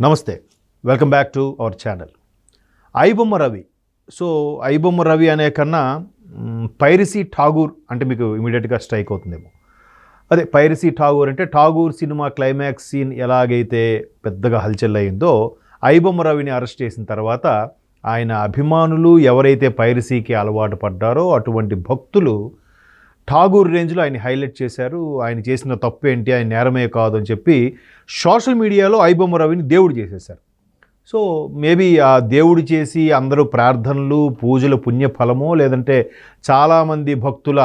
నమస్తే, welcome back to our channel. IBomma Ravi. So iBomma Ravi అనే కన్నా పైరసీ ఠాగూర్ అంటే మీకు ఇమీడియట్గా స్ట్రైక్ అవుతుందేమో. అదే పైరసీ ఠాగూర్ అంటే ఠాగూర్ సినిమా క్లైమాక్స్ సీన్ ఎలాగైతే పెద్దగా హల్చల్ అయిందో, ఐబొమ్మ రవిని అరెస్ట్ చేసిన తర్వాత ఆయన అభిమానులు ఎవరైతే పైరసీకి అలవాటు పడ్డారో అటువంటి భక్తులు ఠాగూర్ రేంజ్లో ఆయన హైలైట్ చేశారు. ఆయన చేసిన తప్పు ఏంటి, ఆయన నేరమే కాదు అని చెప్పి సోషల్ మీడియాలో ఐబొమ్మ రవిని దేవుడు చేసేశారు. సో మేబీ ఆ దేవుడు చేసి అందరూ ప్రార్థనలు పూజల పుణ్యఫలమో లేదంటే చాలామంది భక్తుల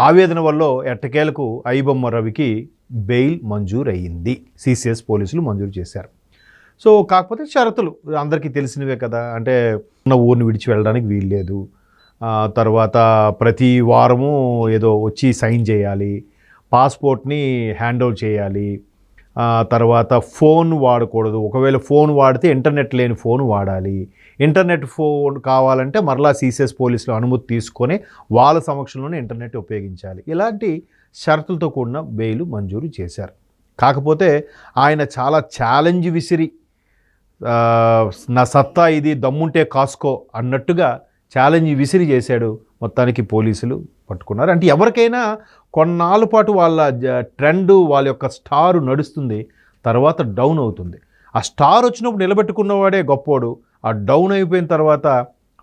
ఆవేదన వల్ల ఎట్టకేలకు ఐబొమ్మ రవికి బెయిల్ మంజూరు అయ్యింది. సిసిఎస్ పోలీసులు మంజూరు చేశారు. సో కాకపోతే షరతులు అందరికీ తెలిసినవే కదా. అంటే ఉన్న ఊరిని విడిచి వెళ్ళడానికి వీల్లేదు, తర్వాత ప్రతి వారము ఏదో వచ్చి సైన్ చేయాలి, పాస్పోర్ట్ని హ్యాండ్ ఓవర్ చేయాలి, తర్వాత ఫోన్ వాడకూడదు, ఒకవేళ ఫోన్ వాడితే ఇంటర్నెట్ లేని ఫోన్ వాడాలి, ఇంటర్నెట్ ఫోన్ కావాలంటే మరలా సిసిఎస్ పోలీసులు అనుమతి తీసుకొని వాళ్ళ సమక్షంలోనే ఇంటర్నెట్ ఉపయోగించాలి. ఇలాంటి షరతులతో కూడిన బెయిల్ మంజూరు చేశారు. కాకపోతే ఆయన చాలా ఛాలెంజ్ విసిరి నా సత్తా ఇది, దమ్ముంటే కాసుకో అన్నట్టుగా ఛాలెంజ్ విసిరి చేశాడు. మొత్తానికి పోలీసులు పట్టుకున్నారు. అంటే ఎవరికైనా కొన్నాళ్ళ పాటు వాళ్ళ ట్రెండ్, వాళ్ళ యొక్క స్టారు నడుస్తుంది, తర్వాత డౌన్ అవుతుంది. ఆ స్టార్ వచ్చినప్పుడు నిలబెట్టుకున్నవాడే గొప్పోడు, ఆ డౌన్ అయిపోయిన తర్వాత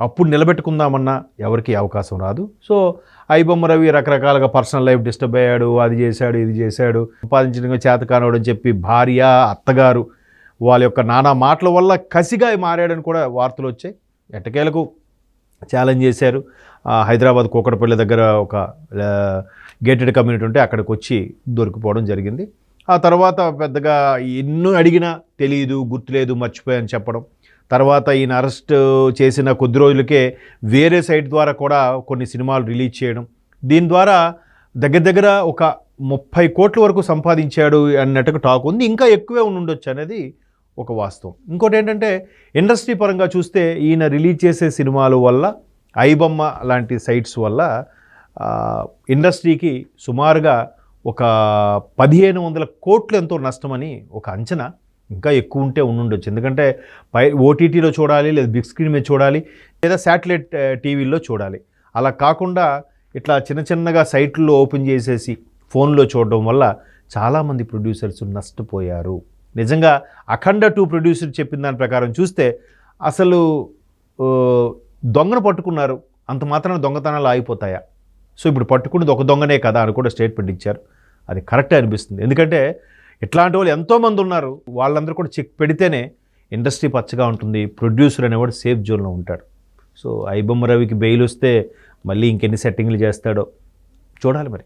అప్పుడు నిలబెట్టుకుందామన్నా ఎవరికి అవకాశం రాదు. సో ఐబొమ్మ రవి రకరకాలుగా పర్సనల్ లైఫ్ డిస్టర్బ్ అయ్యాడు, అది చేశాడు ఇది చేశాడు, సంపాదించడం చేత కానివాడు అని చెప్పి భార్య అత్తగారు వాళ్ళ యొక్క నానా మాటల వల్ల కసిగా మారాడని కూడా వార్తలు వచ్చాయి. ఎట్టకేలకు ఛాలెంజ్ చేశారు. హైదరాబాద్ కూకట్పల్లి దగ్గర ఒక గేటెడ్ కమ్యూనిటీ ఉంటే అక్కడికి వచ్చి దొరికిపోవడం జరిగింది. ఆ తర్వాత పెద్దగా ఎన్నో అడిగినా తెలియదు, గుర్తులేదు, మర్చిపోయాని చెప్పడం. తర్వాత ఈయన అరెస్ట్ చేసిన కొద్ది రోజులకే వేరే సైట్ ద్వారా కూడా కొన్ని సినిమాలు రిలీజ్ చేయడం, దీని ద్వారా దగ్గర ఒక 30 కోట్ల వరకు సంపాదించాడు అన్నట్టుగా టాక్ ఉంది. ఇంకా ఎక్కువే ఉండొచ్చు అనేది ఒక వాస్తవం. ఇంకోటి ఏంటంటే ఇండస్ట్రీ పరంగా చూస్తే ఈయన రిలీజ్ చేసే సినిమాల వల్ల, ఐబొమ్మ లాంటి సైట్స్ వల్ల ఇండస్ట్రీకి సుమారుగా ఒక 1500 కోట్లు ఎంతో నష్టమని ఒక అంచనా. ఇంకా ఎక్కువ ఉంటే ఉండొచ్చు, ఎందుకంటే ఓటీటీలో చూడాలి, లేదా బిగ్ స్క్రీన్ మీద చూడాలి, లేదా శాటిలైట్ టీవీల్లో చూడాలి. అలా కాకుండా ఇట్లా చిన్నగా సైట్లలో ఓపెన్ చేసేసి ఫోన్లో చూడడం వల్ల చాలామంది ప్రొడ్యూసర్స్ నష్టపోయారు. నిజంగా అఖండ 2 ప్రొడ్యూసర్ చెప్పిన దాని ప్రకారం చూస్తే అసలు దొంగను పట్టుకున్నారు, అంత మాత్రాన దొంగతనాలు ఆగిపోతాయా? సో ఇప్పుడు పట్టుకున్నది ఒక దొంగనే కదా అని కూడా స్టేట్మెంట్ ఇచ్చారు. అది కరెక్టే అనిపిస్తుంది, ఎందుకంటే ఇట్లాంటి వాళ్ళు ఎంతోమంది ఉన్నారు. వాళ్ళందరూ కూడా చెక్ పెడితేనే ఇండస్ట్రీ పచ్చగా ఉంటుంది, ప్రొడ్యూసర్ అనేవాడు సేఫ్ జోన్లో ఉంటాడు. సో ఐబొమ్మ రవికి బెయిల్ వస్తే మళ్ళీ ఇంకెన్ని సెట్టింగ్లు చేస్తాడో చూడాలి మరి.